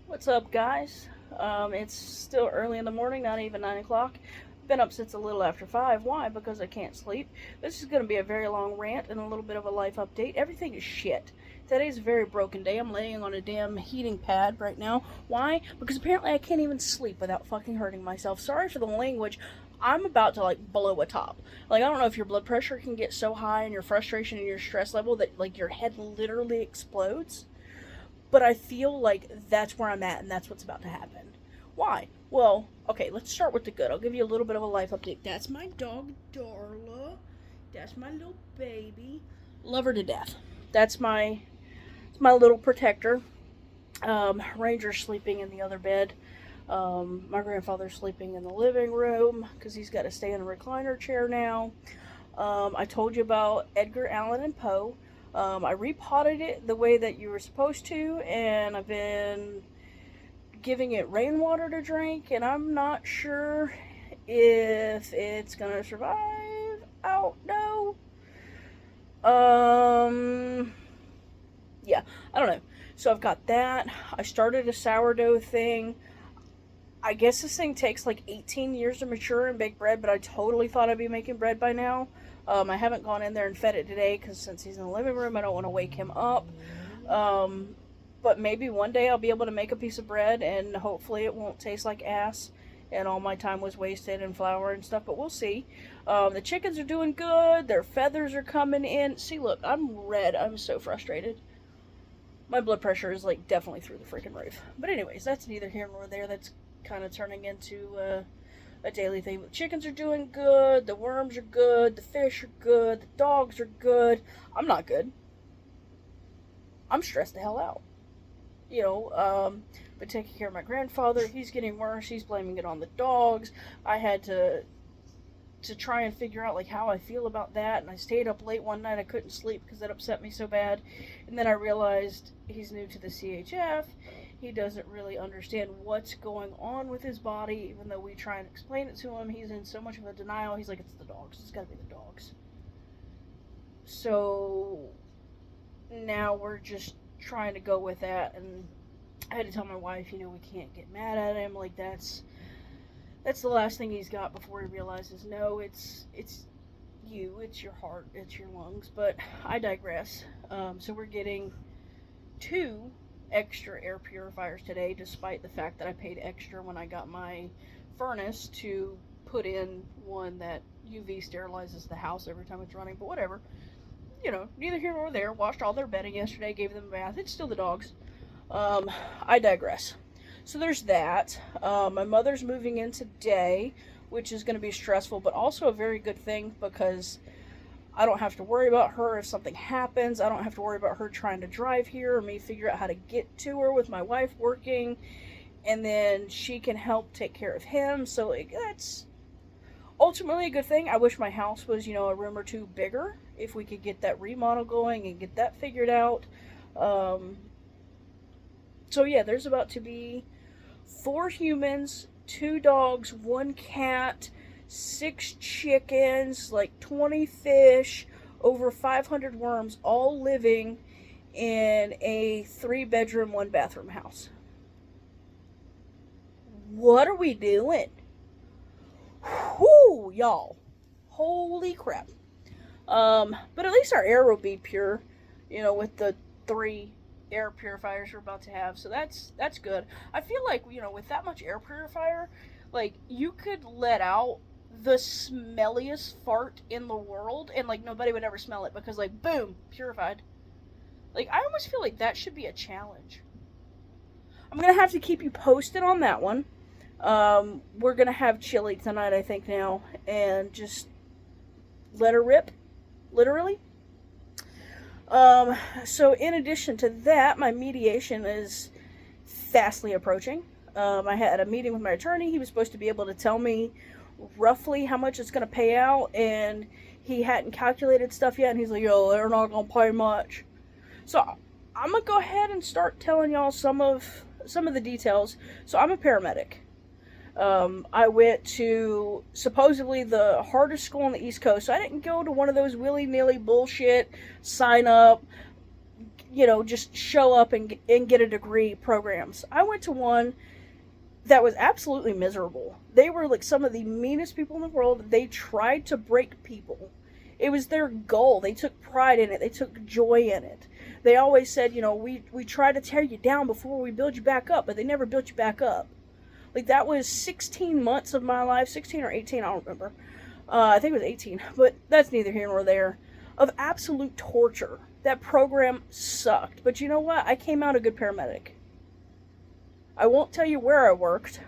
What's up, guys? It's still early in the morning, not even 9 o'clock. Been up since a little after 5. Why? Because I can't sleep. This is going to be a very long rant and a little bit of a life update. Everything is shit. Today's a very broken day. I'm laying on a damn heating pad right now. Why? Because apparently I can't even sleep without fucking hurting myself. Sorry for the language. I'm about to blow a top. I don't know if your blood pressure can get so high and your frustration and your stress level that your head literally explodes, but I feel like that's where I'm at and that's what's about to happen. Why? Well, okay, let's start with the good. I'll give you a little bit of a life update. That's my dog, Darla. That's my little baby. Love her to death. That's my little protector. Ranger's sleeping in the other bed. My grandfather's sleeping in the living room because he's got to stay in a recliner chair now. I told you about Edgar Allan Poe. I repotted it the way that you were supposed to, and I've been giving it rainwater to drink, and I'm not sure if it's gonna survive. I don't know. Yeah, I don't know. So I've got that. I started a sourdough thing. I guess this thing takes like 18 years to mature and bake bread, but I totally thought I'd be making bread by now. I haven't gone in there and fed it today because since he's in the living room, I don't want to wake him up. But maybe one day I'll be able to make a piece of bread and hopefully it won't taste like ass and all my time was wasted in flour and stuff, but we'll see. The chickens are doing good. Their feathers are coming in. See, look, I'm red. I'm so frustrated. My blood pressure is definitely through the freaking roof. But anyways, that's neither here nor there. That's kind of turning into a daily thing. The chickens are doing good. The worms are good. The fish are good. The dogs are good. I'm not good. I'm stressed the hell out. But taking care of my grandfather, he's getting worse. He's blaming it on the dogs. I had to try and figure out how I feel about that, and I stayed up late one night. I couldn't sleep because that upset me so bad. And then I realized he's new to the CHF. He doesn't really understand what's going on with his body, even though we try and explain it to him. He's in so much of a denial. He's like, it's the dogs. It's got to be the dogs. So now we're just trying to go with that, and I had to tell my wife, we can't get mad at him. That's the last thing he's got before he realizes, no, it's you, it's your heart, it's your lungs. But I digress. So we're getting 2 extra air purifiers today, despite the fact that I paid extra when I got my furnace to put in one that UV sterilizes the house every time it's running. But whatever. Neither here nor there. Washed all their bedding yesterday, gave them a bath. It's still the dogs. I digress. So there's that. My mother's moving in today, which is going to be stressful, but also a very good thing because I don't have to worry about her if something happens. I don't have to worry about her trying to drive here or me figure out how to get to her with my wife working. And then she can help take care of him. So that's ultimately a good thing. I wish my house was, a room or two bigger if we could get that remodel going and get that figured out. So yeah, there's about to be 4 humans, 2 dogs, 1 cat, 6 chickens, 20 fish, over 500 worms, all living in a 3-bedroom, 1-bathroom house. What are we doing? Whoo, y'all. Holy crap. But at least our air will be pure, with the 3 air purifiers we're about to have. So that's good. I feel like, with that much air purifier, you could let out the smelliest fart in the world and nobody would ever smell it because boom, purified. I almost feel like that should be a challenge. I'm gonna have to keep you posted on that one. We're gonna have chili tonight, I think, now, and just let her rip, literally. So in addition to that, my mediation is fastly approaching. I had a meeting with my attorney. He was supposed to be able to tell me roughly how much it's going to pay out, and he hadn't calculated stuff yet, and he's like, yo, they're not going to pay much. So I'm going to go ahead and start telling y'all some of the details. So I'm a paramedic. I went to supposedly the hardest school on the East Coast. So I didn't go to one of those willy-nilly bullshit sign up, just show up and get a degree programs. I went to one that was absolutely miserable. They were like some of the meanest people in the world. They tried to break people. It was their goal. They took pride in it. They took joy in it. They always said, we try to tear you down before we build you back up, but they never built you back up. Like, that was 16 months of my life, 16 or 18, I don't remember. I think it was 18, but that's neither here nor there, of absolute torture. That program sucked. But you know what? I came out a good paramedic. I won't tell you where I worked,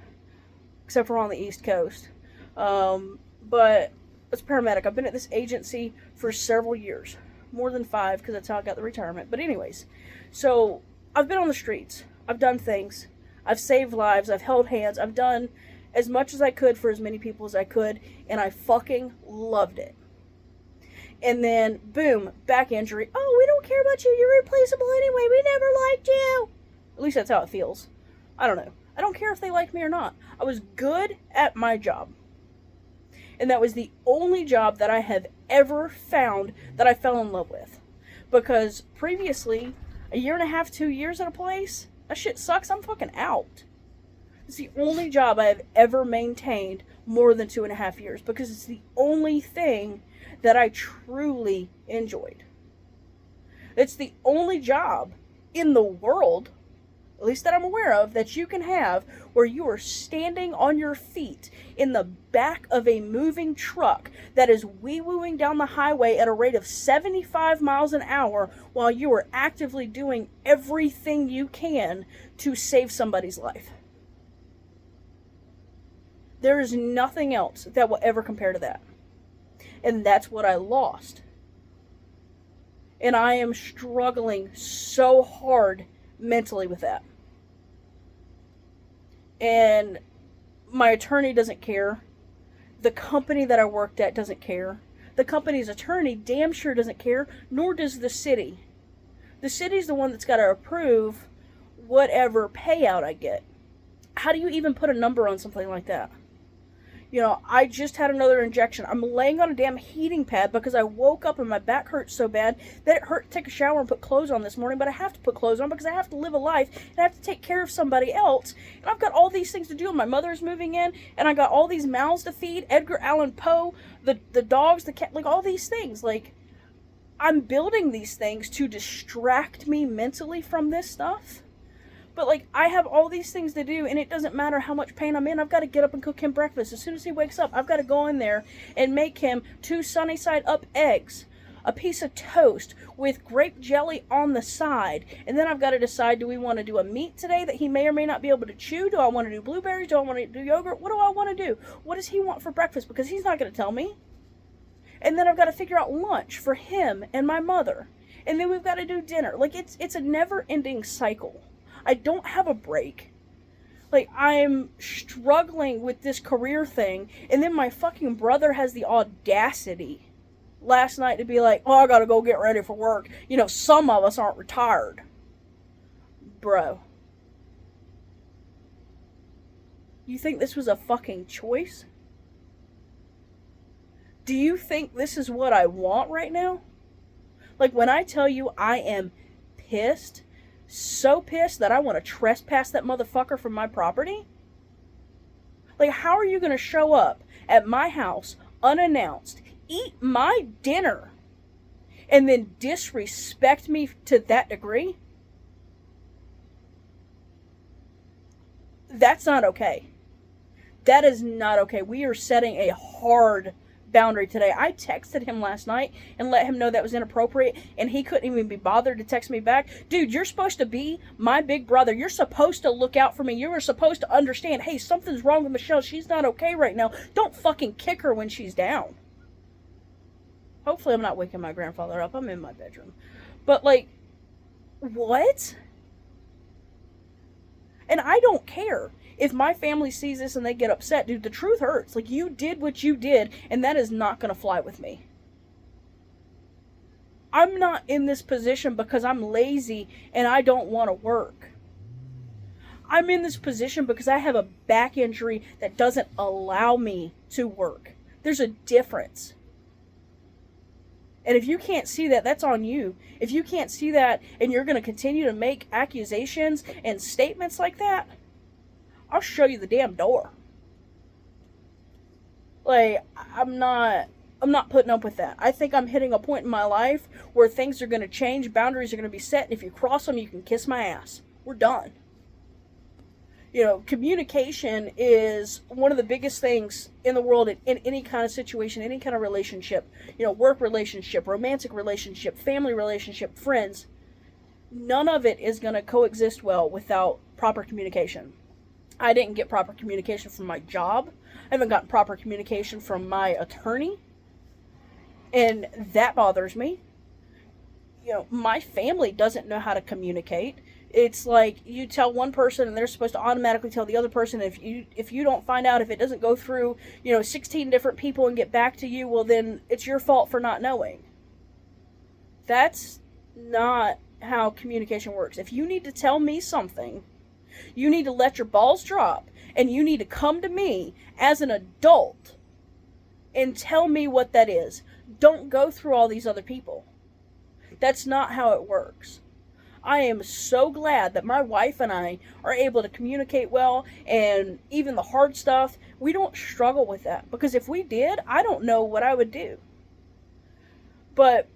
except for on the East Coast. But as a paramedic, I've been at this agency for several years. More than 5, because that's how I got the retirement. But anyways, so I've been on the streets. I've done things. I've saved lives. I've held hands. I've done as much as I could for as many people as I could, and I fucking loved it. And then, boom, back injury. Oh, we don't care about you. You're replaceable anyway. We never liked you. At least that's how it feels. I don't know. I don't care if they like me or not. I was good at my job. And that was the only job that I have ever found that I fell in love with. Because previously, a year and a half, 2 years at a place, that shit sucks. I'm fucking out. It's the only job I have ever maintained more than 2.5 years. Because it's the only thing that I truly enjoyed. It's the only job in the world, at least that I'm aware of, that you can have where you are standing on your feet in the back of a moving truck that is wee-wooing down the highway at a rate of 75 miles an hour while you are actively doing everything you can to save somebody's life. There is nothing else that will ever compare to that. And that's what I lost. And I am struggling so hard mentally with that. And my attorney doesn't care. The company that I worked at doesn't care. The company's attorney damn sure doesn't care, nor does the city. The city's the one that's got to approve whatever payout I get. How do you even put a number on something like that? I just had another injection. I'm laying on a damn heating pad because I woke up and my back hurts so bad that it hurt to take a shower and put clothes on this morning, but I have to put clothes on because I have to live a life and I have to take care of somebody else. And I've got all these things to do. My mother's moving in and I got all these mouths to feed. Edgar Allan Poe, the dogs, the cat, like all these things. Like, I'm building these things to distract me mentally from this stuff. But, like, I have all these things to do, and it doesn't matter how much pain I'm in. I've got to get up and cook him breakfast. As soon as he wakes up, I've got to go in there and make him 2 sunny-side-up eggs, a piece of toast with grape jelly on the side. And then I've got to decide, do we want to do a meat today that he may or may not be able to chew? Do I want to do blueberries? Do I want to do yogurt? What do I want to do? What does he want for breakfast? Because he's not going to tell me. And then I've got to figure out lunch for him and my mother. And then we've got to do dinner. Like, it's a never-ending cycle. I don't have a break. Like, I'm struggling with this career thing, and then my fucking brother has the audacity last night to be like, oh, I gotta go get ready for work. Some of us aren't retired. Bro. You think this was a fucking choice? Do you think this is what I want right now? Like, when I tell you I am pissed, so pissed that I want to trespass that motherfucker from my property? Like, how are you going to show up at my house unannounced, eat my dinner, and then disrespect me to that degree? That's not okay. That is not okay. We are setting a hard boundary today. I texted him last night and let him know that was inappropriate, and he couldn't even be bothered to text me back. Dude, you're supposed to be my big brother. You're supposed to look out for me. You were supposed to understand, hey, something's wrong with Michelle. She's not okay right now. Don't fucking kick her when she's down. Hopefully I'm not waking my grandfather up. I'm in my bedroom. But, like, what? And I don't care if my family sees this and they get upset. Dude, the truth hurts. Like, you did what you did, and that is not going to fly with me. I'm not in this position because I'm lazy and I don't want to work. I'm in this position because I have a back injury that doesn't allow me to work. There's a difference. And if you can't see that, that's on you. If you can't see that and you're going to continue to make accusations and statements like that, I'll show you the damn door. Like, I'm not putting up with that. I think I'm hitting a point in my life where things are going to change, boundaries are going to be set, and if you cross them, you can kiss my ass. We're done. You know, communication is one of the biggest things in the world in any kind of situation, any kind of relationship. You know, work relationship, romantic relationship, family relationship, friends. None of it is going to coexist well without proper communication. I didn't get proper communication from my job. I haven't gotten proper communication from my attorney. And that bothers me. You know, my family doesn't know how to communicate. It's like you tell one person and they're supposed to automatically tell the other person. If you don't find out, if it doesn't go through, 16 different people and get back to you, well, then it's your fault for not knowing. That's not how communication works. If you need to tell me something, you need to let your balls drop and you need to come to me as an adult and tell me what that is. Don't go through all these other people. That's not how it works. I am so glad that my wife and I are able to communicate well, and even the hard stuff, we don't struggle with that. Because if we did, I don't know what I would do. But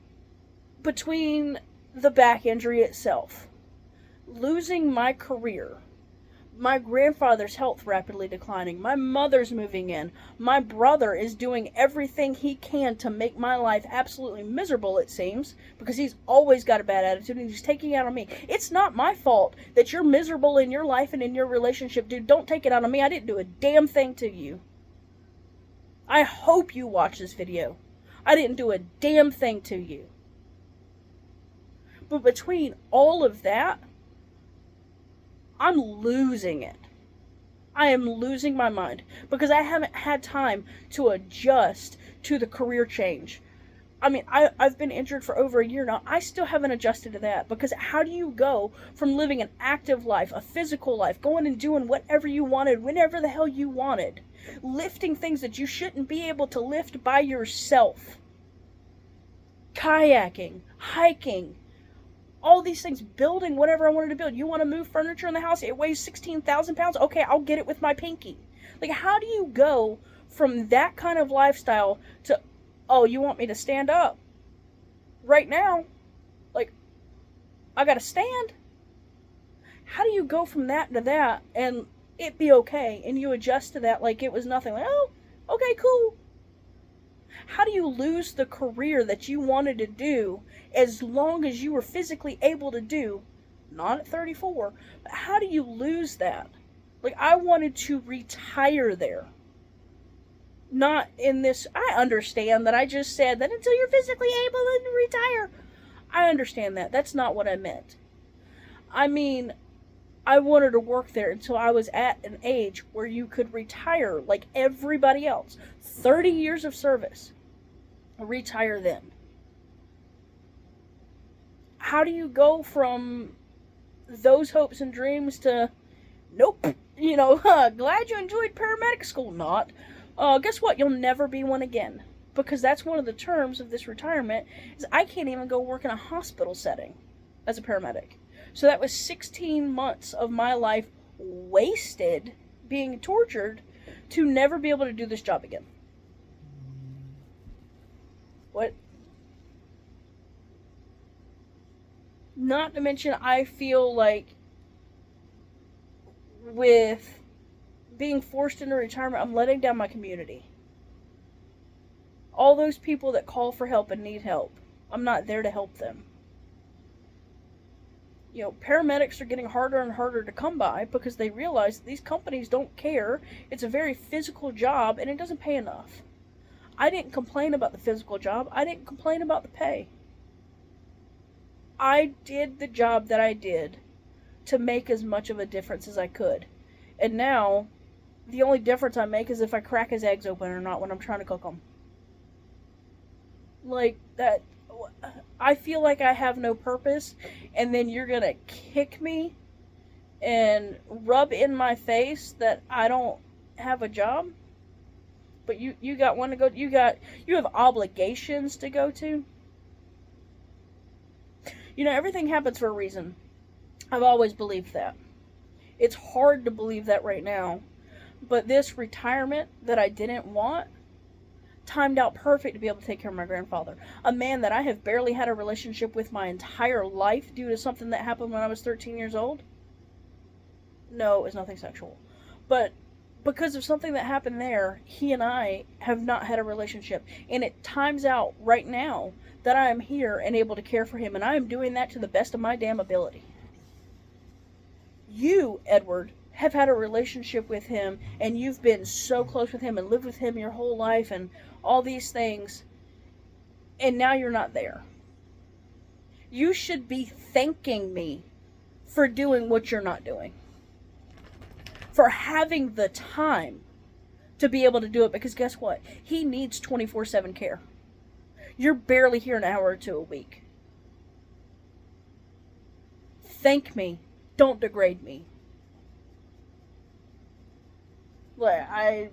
between the back injury itself, losing my career, my grandfather's health rapidly declining, my mother's moving in, my brother is doing everything he can to make my life absolutely miserable, it seems, because he's always got a bad attitude and he's taking it out on me. It's not my fault that you're miserable in your life and in your relationship, dude. Don't take it out on me. I didn't do a damn thing to you. I hope you watch this video. I didn't do a damn thing to you. But between all of that, I'm losing it. I am losing my mind because I haven't had time to adjust to the career change. I mean, I've been injured for over a year now. I still haven't adjusted to that because how do you go from living an active life, a physical life, going and doing whatever you wanted, whenever the hell you wanted, lifting things that you shouldn't be able to lift by yourself, kayaking, hiking, all these things, building whatever I wanted to build. You want to move furniture in the house? It weighs 16,000 pounds? Okay, I'll get it with my pinky. Like, how do you go from that kind of lifestyle to, oh, you want me to stand up? Right now, like, I gotta stand? How do you go from that to that and it be okay and you adjust to that like it was nothing? Like, oh, okay, cool. How do you lose the career that you wanted to do as long as you were physically able to do? Not at 34, but how do you lose that? Like, I wanted to retire there. Not in this, I understand that I just said that until you're physically able to retire. I understand that. That's not what I meant. I mean, I wanted to work there until I was at an age where you could retire like everybody else. 30 years of service. Retire then. How do you go from those hopes and dreams to, nope, glad you enjoyed paramedic school? Not. Guess what? You'll never be one again. Because that's one of the terms of this retirement, is I can't even go work in a hospital setting as a paramedic. So that was 16 months of my life wasted being tortured to never be able to do this job again. What? Not to mention, I feel like with being forced into retirement, I'm letting down my community. All those people that call for help and need help, I'm not there to help them. Paramedics are getting harder and harder to come by because they realize that these companies don't care. It's a very physical job and it doesn't pay enough. I didn't complain about the physical job. I didn't complain about the pay. I did the job that I did to make as much of a difference as I could. And now, the only difference I make is if I crack his eggs open or not when I'm trying to cook them. Like, that, I feel like I have no purpose, and then you're gonna kick me and rub in my face that I don't have a job? But you got one to go, you have obligations to go to? You know, everything happens for a reason. I've always believed that. It's hard to believe that right now. But this retirement that I didn't want timed out perfect to be able to take care of my grandfather. A man that I have barely had a relationship with my entire life due to something that happened when I was 13 years old. No, it was nothing sexual. But because of something that happened there, he and I have not had a relationship. And it times out right now that I am here and able to care for him. And I am doing that to the best of my damn ability. You, Edward, have had a relationship with him, and you've been so close with him and lived with him your whole life and all these things, and now you're not there. You should be thanking me for doing what you're not doing. For having the time to be able to do it, because guess what? He needs 24/7 care. You're barely here an hour or two a week. Thank me. Don't degrade me. Like,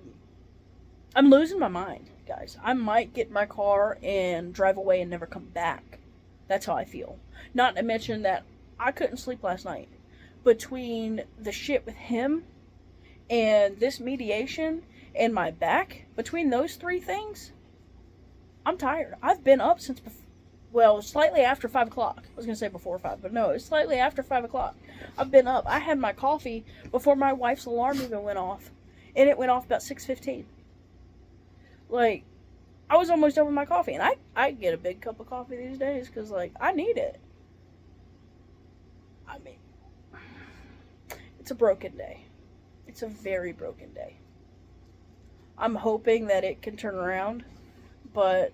I'm losing my mind, guys. I might get in my car and drive away and never come back. That's how I feel. Not to mention that I couldn't sleep last night. Between the shit with him and this mediation and my back, between those three things, I'm tired. I've been up since, slightly after 5 o'clock. I was going to say before 5, but no, it's slightly after 5 o'clock. I've been up. I had my coffee before my wife's alarm even went off. And it went off about 6:15. Like, I was almost done with my coffee. And I get a big cup of coffee these days because, like, I need it. I mean, it's a broken day. It's a very broken day. I'm hoping that it can turn around, but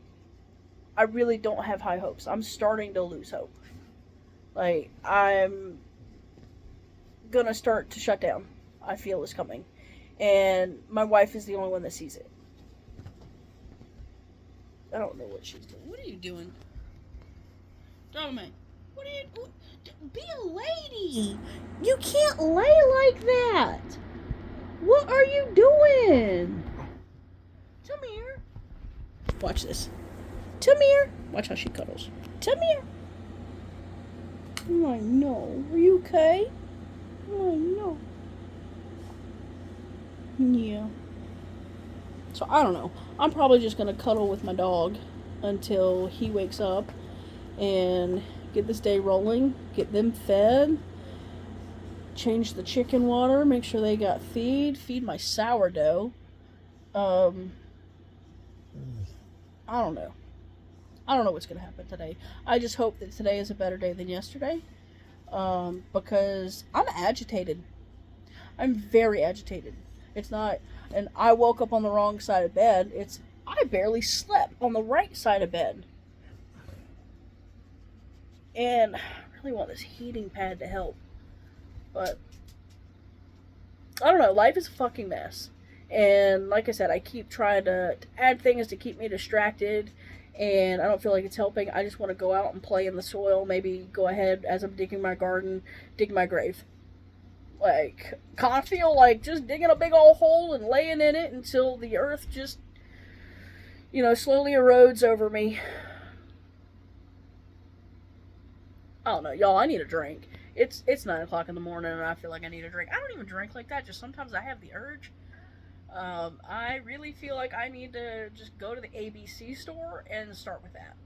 I really don't have high hopes. I'm starting to lose hope. Like, I'm gonna start to shut down. I feel it's coming. And my wife is the only one that sees it. I don't know what she's doing. What are you doing? Dominic, what are you doing? Be a lady. You can't lay like that. What are you doing? Come here. Watch this. Come here. Watch how she cuddles. Come here. Oh, no. Are you okay? Oh, no. Yeah. So, I don't know. I'm probably just going to cuddle with my dog until he wakes up and get this day rolling, get them fed, change the chicken water, make sure they got feed my sourdough. I don't know. I don't know what's going to happen today. I just hope that today is a better day than yesterday, because I'm agitated. I'm very agitated. It's not, and I woke up on the wrong side of bed. It's, I barely slept on the right side of bed. And I really want this heating pad to help. But, I don't know, life is a fucking mess. And like I said, I keep trying to add things to keep me distracted. And I don't feel like it's helping. I just want to go out and play in the soil. Maybe go ahead, as I'm digging my garden, dig my grave. Like, kind of feel like just digging a big old hole and laying in it until the earth just, slowly erodes over me. I don't know, y'all, I need a drink. It's 9 o'clock in the morning and I feel like I need a drink. I don't even drink like that, just sometimes I have the urge. I really feel like I need to just go to the ABC store and start with that.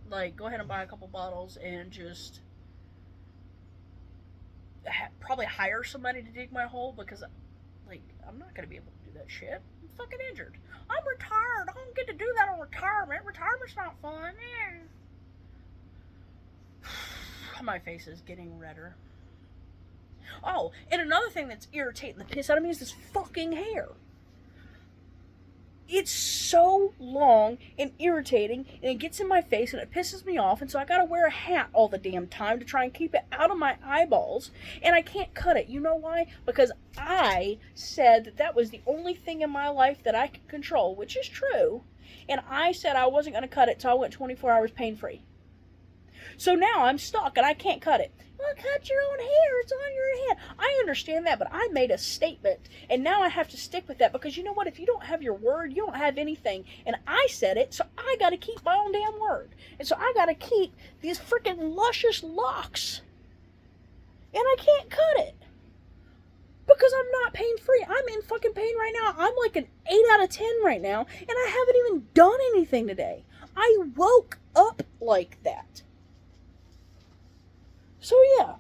Like, go ahead and buy a couple bottles and just probably hire somebody to dig my hole, because, like, I'm not going to be able to do that shit. I'm fucking injured. I'm retired. I don't get to do that on retirement. Retirement's not fun. My face is getting redder. Oh, and another thing that's irritating the piss out of me is this fucking hair. It's so long and irritating, and it gets in my face, and it pisses me off, and so I gotta wear a hat all the damn time to try and keep it out of my eyeballs, and I can't cut it. You know why? Because I said that was the only thing in my life that I could control, which is true, and I said I wasn't gonna cut it till I went 24 hours pain-free. So now I'm stuck, and I can't cut it. Well, cut your own hair. It's on your head. I understand that, but I made a statement, and now I have to stick with that because you know what? If you don't have your word, you don't have anything. And I said it, so I got to keep my own damn word. And so I got to keep these freaking luscious locks. And I can't cut it. Because I'm not pain-free. I'm in fucking pain right now. I'm like an 8 out of 10 right now, and I haven't even done anything today. I woke up like that. So yeah,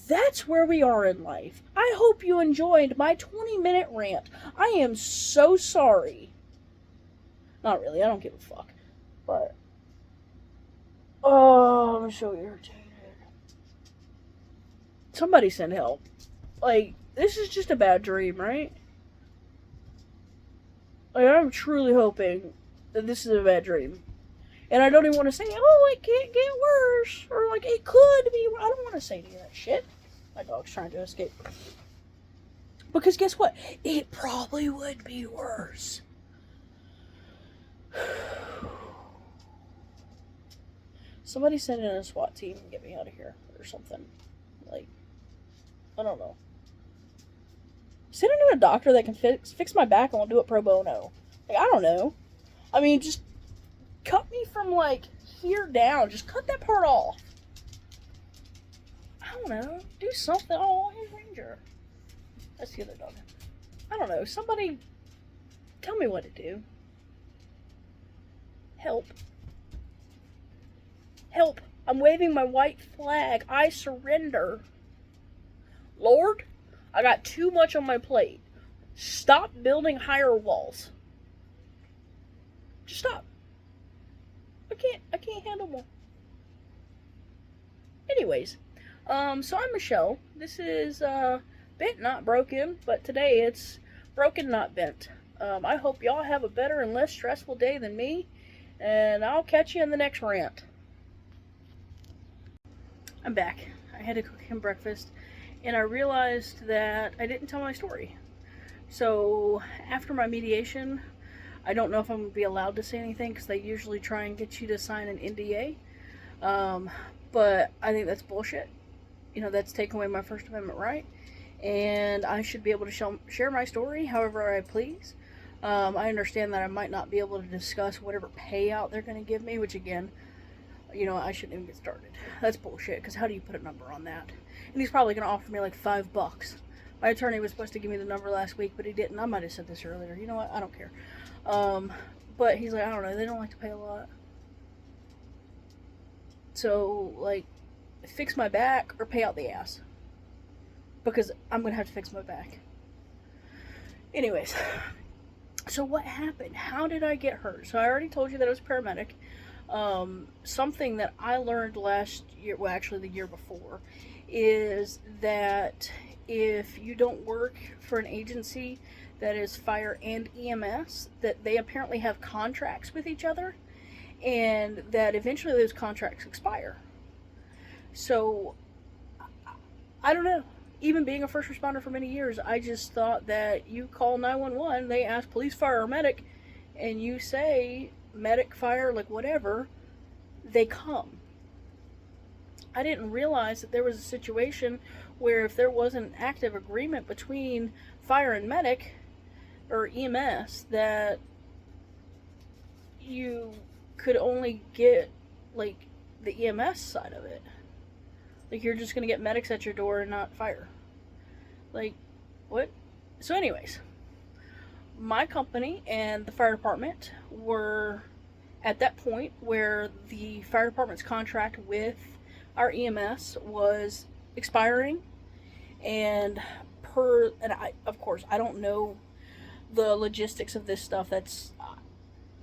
that's where we are in life. I hope you enjoyed my 20-minute rant. I am so sorry. Not really, I don't give a fuck. But, oh, I'm so irritated. Somebody send help. Like, this is just a bad dream, right? Like, I'm truly hoping that this is a bad dream. And I don't even want to say, oh, it can't get worse. Or, like, it could be. I don't want to say any of that shit. My dog's trying to escape. Because guess what? It probably would be worse. Somebody send in a SWAT team and get me out of here. Or something. Like, I don't know. Send in a doctor that can fix my back and won't do it pro bono. Like, I don't know. I mean, just cut me from, like, here down. Just cut that part off. I don't know. Do something. Oh, here's Ranger. That's the other dog. I don't know. Somebody tell me what to do. Help. Help. I'm waving my white flag. I surrender. Lord, I got too much on my plate. Stop building higher walls. Just stop. I can't handle more. Anyways, so I'm Michelle. This is Bent Not Broken, but today it's Broken Not Bent. I hope y'all have a better and less stressful day than me, and I'll catch you in the next rant. I'm back. I had to cook him breakfast, and I realized that I didn't tell my story. So after my mediation, I don't know if I'm going to be allowed to say anything because they usually try and get you to sign an NDA. But I think that's bullshit. You know, that's taking away my First Amendment right. And I should be able to share my story however I please. I understand that I might not be able to discuss whatever payout they're going to give me, which again, you know, I shouldn't even get started. That's bullshit, because how do you put a number on that? And he's probably going to offer me like $5. My attorney was supposed to give me the number last week, but he didn't. I might have said this earlier. You know what? I don't care. But he's like, I don't know. They don't like to pay a lot. So, like, fix my back or pay out the ass. Because I'm going to have to fix my back. Anyways. So what happened? How did I get hurt? So I already told you that I was a paramedic. Something that I learned last year, well actually the year before, is that if you don't work for an agency that is fire and EMS, that they apparently have contracts with each other, and that eventually those contracts expire. So, I don't know. Even being a first responder for many years, I just thought that you call 911, they ask police, fire, or medic, and you say medic, fire, like whatever, they come. I didn't realize that there was a situation where if there wasn't an active agreement between fire and medic, or EMS, that you could only get, like, the EMS side of it. Like, you're just gonna get medics at your door and not fire. Like, what? So anyways, my company and the fire department were at that point where the fire department's contract with our EMS was expiring, and of course, I don't know the logistics of this stuff. That's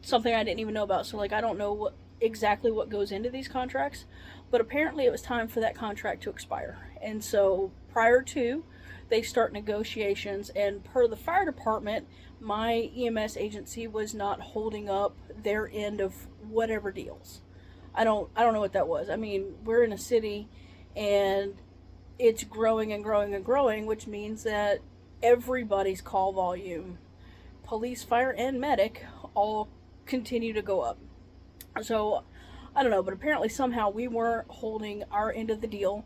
something I didn't even know about. So, like, I don't know exactly what goes into these contracts, but apparently it was time for that contract to expire. And so prior to, they start negotiations, and per the fire department, my EMS agency was not holding up their end of whatever deals. I don't know what that was. I mean, we're in a city and it's growing and growing and growing, which means that everybody's call volume, police, fire, and medic, all continue to go up. So I don't know, but apparently somehow we weren't holding our end of the deal.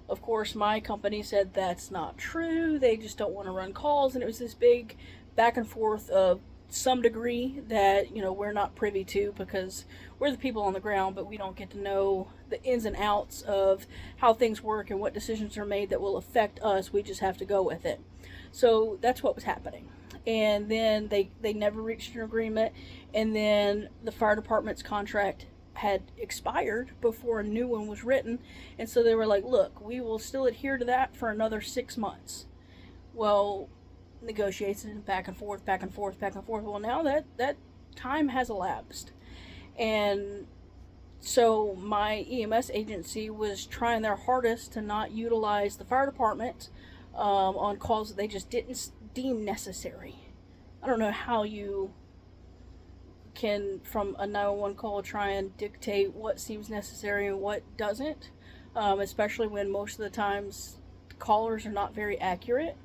Of course, my company said that's not true. They just don't want to run calls, and it was this big back and forth of some degree that, we're not privy to, because we're the people on the ground, but we don't get to know the ins and outs of how things work and what decisions are made that will affect us. We just have to go with it. So that's what was happening. And then they never reached an agreement, and then the fire department's contract had expired before a new one was written, and so they were like, look, we will still adhere to that for another 6 months. Well, negotiations back and forth, back and forth, back and forth. Well, now that time has elapsed, and so my EMS agency was trying their hardest to not utilize the fire department on calls that they just didn't deem necessary. I don't know how you can, from a 911 call, try and dictate what seems necessary and what doesn't, especially when most of the times callers are not very accurate.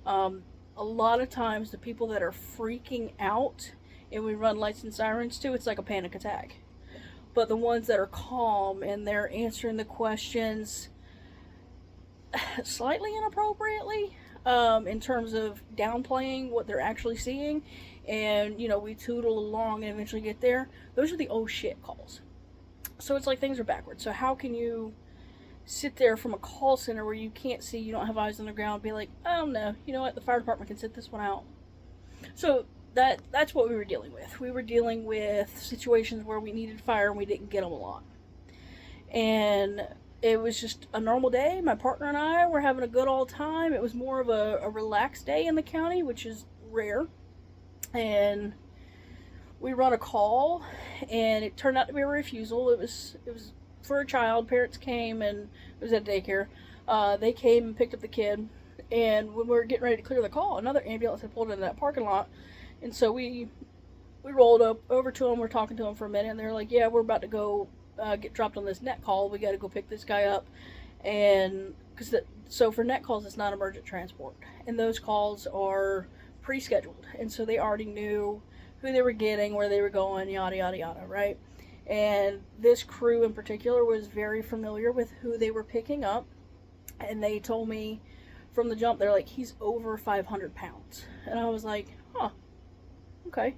A lot of times the people that are freaking out, and we run lights and sirens too, it's like a panic attack. But the ones that are calm and they're answering the questions slightly inappropriately, in terms of downplaying what they're actually seeing, and we tootle along and eventually get there, those are the oh shit calls. So it's like things are backwards. So how can you sit there from a call center where you can't see, you don't have eyes on the ground, be like, oh no, you know what, the fire department can sit this one out? So that's what we were dealing with. We were dealing with situations where we needed fire and we didn't get them a lot. And it was just a normal day. My partner and I were having a good old time. It was more of a relaxed day in the county, which is rare. And we run a call, and it turned out to be a refusal. It was for a child. Parents came, and it was at daycare. They came and picked up the kid, and when we were getting ready to clear the call, another ambulance had pulled into that parking lot, and so we rolled up over to them. We're talking to them for a minute, and they're like, yeah, we're about to go get dropped on this net call. We got to go pick this guy up. And so for net calls, it's not emergent transport, and those calls are pre-scheduled, and so they already knew who they were getting, where they were going, yada yada yada, right? And this crew in particular was very familiar with who they were picking up, and they told me from the jump, they're like, he's over 500 pounds. And I was like, huh, okay.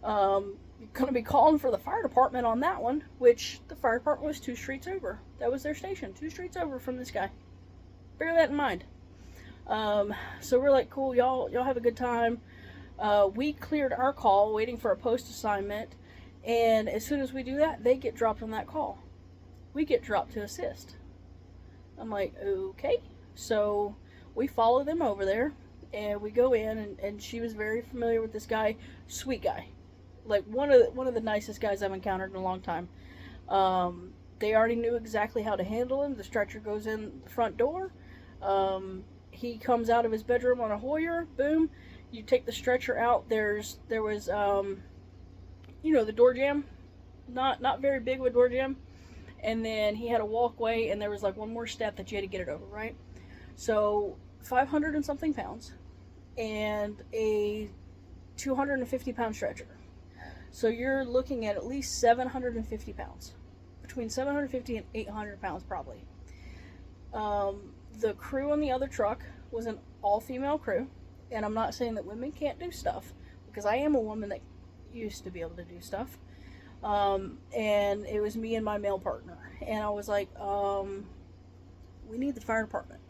You're gonna be calling for the fire department on that one, which the fire department was 2 streets over. That was their station, 2 streets over from this guy. Bear that in mind. So we're like, cool, y'all have a good time. We cleared our call, waiting for a post assignment, and as soon as we do that, they get dropped on that call. We get dropped to assist. I'm like, okay. So we follow them over there, and we go in, and she was very familiar with this guy, sweet guy, like one of the nicest guys I've encountered in a long time. They already knew exactly how to handle him. The stretcher goes in the front door. He comes out of his bedroom on a Hoyer, boom, you take the stretcher out, there was, the door jamb, not very big of a door jamb, and then he had a walkway, and there was like one more step that you had to get it over, right? So 500 and something pounds, and a 250 pound stretcher. So you're looking at least 750 pounds, between 750 and 800 pounds probably. The crew on the other truck was an all-female crew, and I'm not saying that women can't do stuff, because I am a woman that used to be able to do stuff. And it was me and my male partner, and I was like, we need the fire department.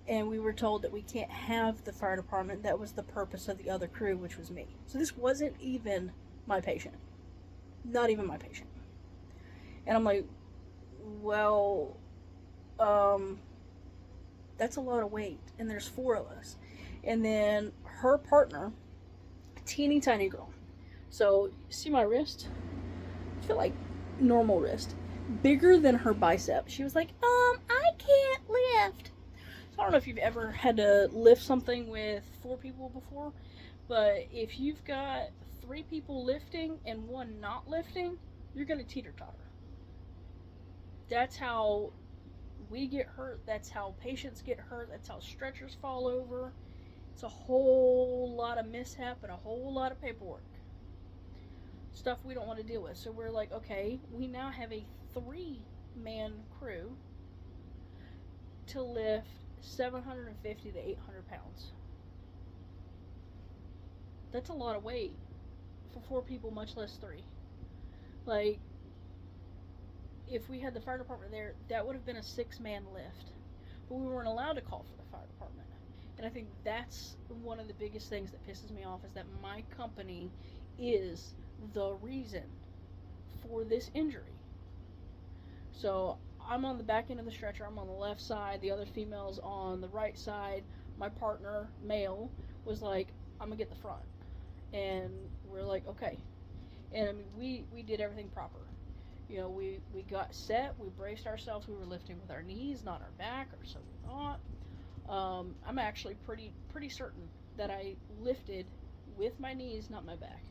And we were told that we can't have the fire department. That was the purpose of the other crew, which was me. So this wasn't even my patient. Not even my patient. And I'm like, well, that's a lot of weight, and there's 4 of us. And then her partner, a teeny tiny girl. So, see my wrist? I feel like normal wrist. Bigger than her bicep. She was like, I can't lift. So I don't know if you've ever had to lift something with 4 people before, but if you've got 3 people lifting and 1 not lifting, you're going to teeter-totter. That's how we get hurt. That's how patients get hurt. That's how stretchers fall over. It's a whole lot of mishap and a whole lot of paperwork. stuff we don't want to deal with. So we're like, okay, we now have a 3-man crew to lift 750 to 800 pounds. That's a lot of weight for 4 people, much less 3. Like, if we had the fire department there, that would have been a 6-man lift. But we weren't allowed to call for the fire department. And I think that's one of the biggest things that pisses me off, is that my company is the reason for this injury. So I'm on the back end of the stretcher. I'm on the left side. The other female's on the right side. My partner, male, was like, I'm going to get the front. And we're like, okay. And I mean, we did everything proper. You know, we got set. We braced ourselves. We were lifting with our knees, not our back, or so we thought. I'm actually pretty certain that I lifted with my knees, not my back.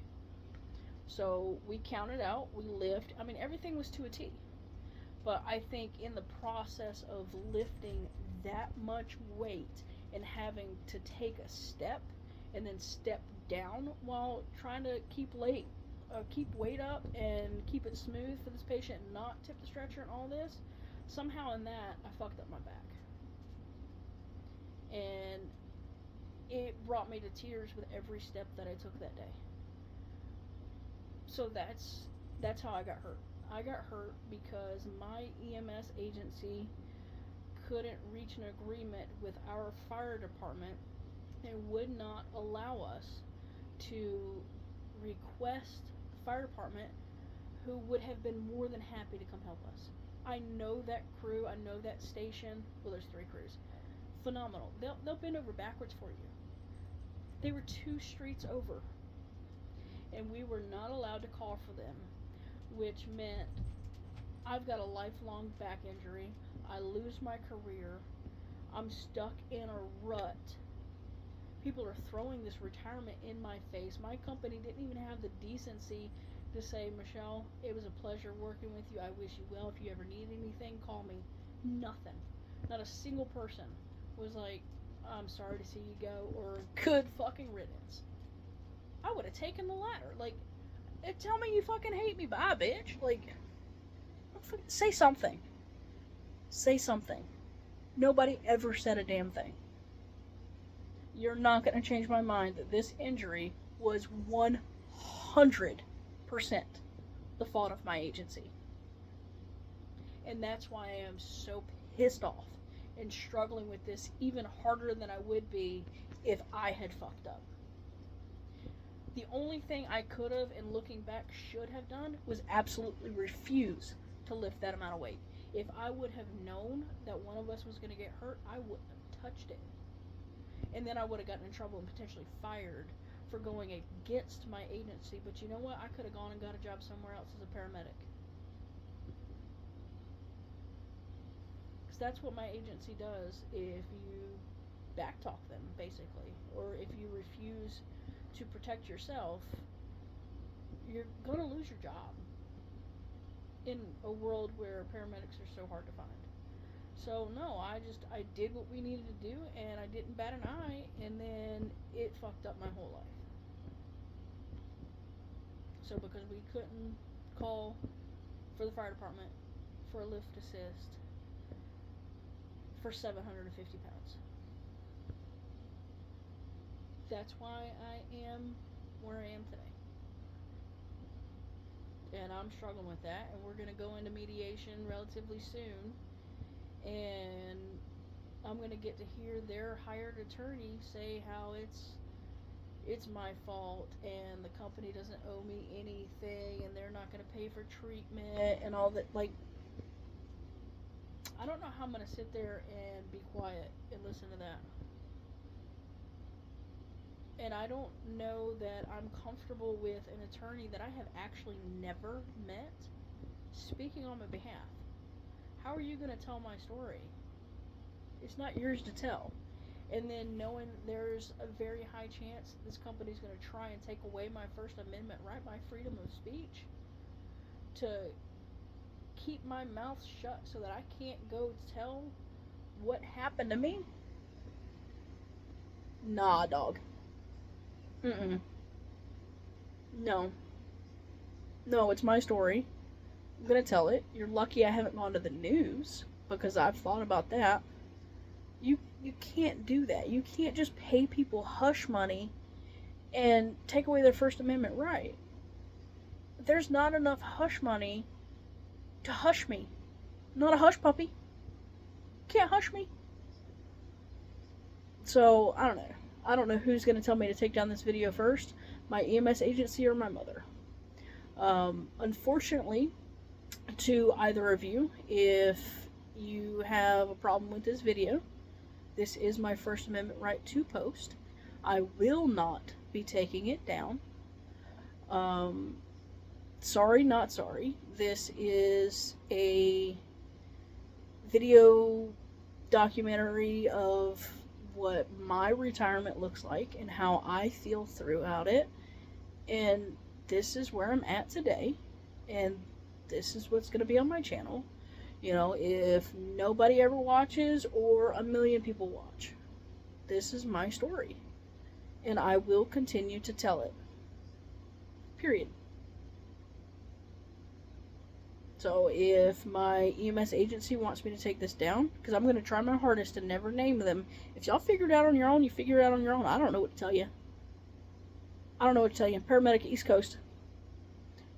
So we counted out. We lift. I mean, everything was to a T. But I think in the process of lifting that much weight and having to take a step and then step down while trying to keep weight up and keep it smooth for this patient and not tip the stretcher and all this, somehow in that I fucked up my back. And it brought me to tears with every step that I took that day. So that's how I got hurt. I got hurt because my EMS agency couldn't reach an agreement with our fire department and would not allow us to request the fire department, who would have been more than happy to come help us. I know that crew, I know that station. Well, there's 3 crews. Phenomenal. They'll bend over backwards for you. They were 2 streets over, and we were not allowed to call for them, which meant I've got a lifelong back injury. I lose my career. I'm stuck in a rut. People are throwing this retirement in my face. My company didn't even have the decency to say, Michelle, it was a pleasure working with you. I wish you well. If you ever need anything, call me. Nothing. Not a single person was like, I'm sorry to see you go, or good fucking riddance. I would have taken the latter. Like, tell me you fucking hate me. Bye, bitch. Like, say something. Say something. Nobody ever said a damn thing. You're not going to change my mind that this injury was 100% the fault of my agency. And that's why I am so pissed off and struggling with this even harder than I would be if I had fucked up. The only thing I could have, and looking back should have done, was absolutely refuse to lift that amount of weight. If I would have known that one of us was going to get hurt, I wouldn't have touched it. And then I would have gotten in trouble and potentially fired for going against my agency. But you know what? I could have gone and got a job somewhere else as a paramedic. Because that's what my agency does if you backtalk them, basically. Or if you refuse to protect yourself, you're going to lose your job in a world where paramedics are so hard to find. So no, I did what we needed to do, and I didn't bat an eye, and then it fucked up my whole life. So because we couldn't call for the fire department for a lift assist for 750 pounds. That's why I am where I am today. And I'm struggling with that, and we're going to go into mediation relatively soon. And I'm going to get to hear their hired attorney say how it's my fault and the company doesn't owe me anything and they're not going to pay for treatment and all that. Like, I don't know how I'm going to sit there and be quiet and listen to that. And I don't know that I'm comfortable with an attorney that I have actually never met speaking on my behalf. How are you going to tell my story? It's not yours to tell. And then knowing there's a very high chance this company's going to try and take away my First Amendment right, my freedom of speech, to keep my mouth shut so that I can't go tell what happened to me? Nah, dog. No. No, it's my story. I'm gonna tell it. You're lucky I haven't gone to the news because I've thought about that. You can't do that. You can't just pay people hush money and take away their First Amendment right. There's not enough hush money to hush me. I'm not a hush puppy. Can't hush me. So, I don't know. I don't know who's going to tell me to take down this video first, my EMS agency or my mother. Unfortunately, to either of you, if you have a problem with this video, this is my First Amendment right to post. I will not be taking it down. Sorry, not sorry. This is a video documentary of what my retirement looks like and how I feel throughout it. And this is where I'm at today. And this is what's going to be on my channel. You know, if nobody ever watches or a million people watch, this is my story. And I will continue to tell it. Period. So if my EMS agency wants me to take this down, because I'm going to try my hardest to never name them. If y'all figure it out on your own, you figure it out on your own. I don't know what to tell you. I don't know what to tell you. Paramedic East Coast.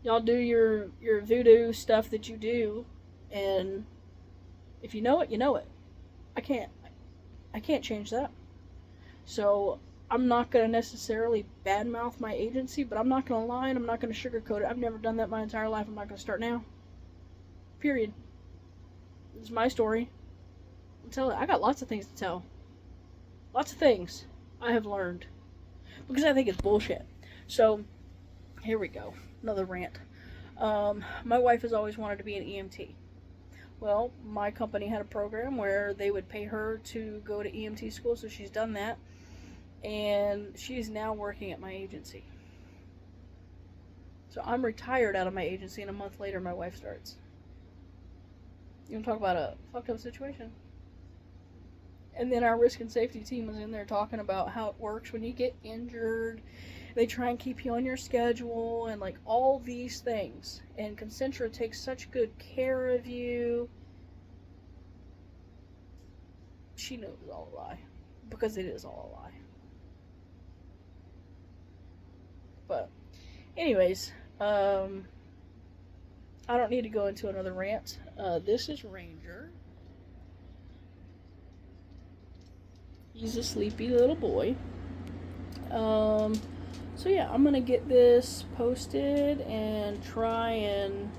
Y'all do your voodoo stuff that you do. And if you know it, you know it. I can't change that. So I'm not going to necessarily badmouth my agency, but I'm not going to lie and I'm not going to sugarcoat it. I've never done that my entire life. I'm not going to start now. Period. This is my story. I got lots of things to tell. Lots of things I have learned. Because I think it's bullshit. So, here we go. Another rant. My wife has always wanted to be an EMT. Well, my company had a program where they would pay her to go to EMT school, so she's done that. And she's now working at my agency. So I'm retired out of my agency, and a month later my wife starts. You want to talk about a fucked up situation? And then our risk and safety team was in there talking about how it works when you get injured. They try and keep you on your schedule and like all these things. And Concentra takes such good care of you. She knew it was all a lie. Because it is all a lie. But anyways, I don't need to go into another rant. This is Ranger. He's a sleepy little boy. So yeah, I'm gonna get this posted and try and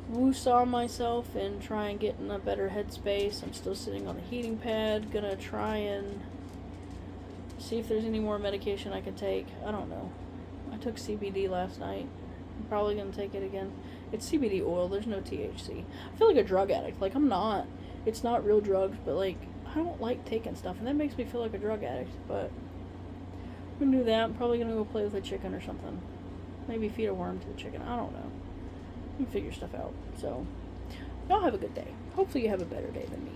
woo-saw myself and try and get in a better headspace. I'm still sitting on the heating pad. Gonna try and see if there's any more medication I can take. I don't know. I took CBD last night. I'm probably gonna take it again. It's CBD oil. There's no THC. I feel like a drug addict. Like, I'm not. It's not real drugs, but like, I don't like taking stuff, and that makes me feel like a drug addict. But I'm gonna do that. I'm probably gonna go play with a chicken or something. Maybe feed a worm to the chicken. I don't know. We can figure stuff out. So, y'all have a good day. Hopefully you have a better day than me.